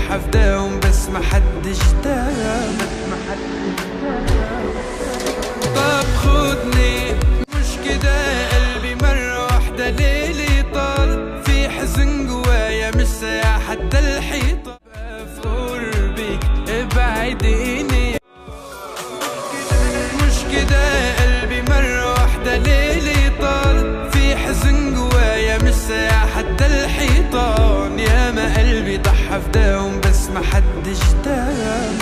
ضحى فداهم بس ما حدش دام. طب خدني مش كده قلبي مرة واحدة ليلي طال، في حزن جوايا مش سايع حتى الحيطة. في قربك ابعديني مش كده قلبي مرة واحدة ليلي طال، في حزن جوايا مش سايع حتى الحيطان. يا ما قلبي ضحى فداهم بس ما حدش دام.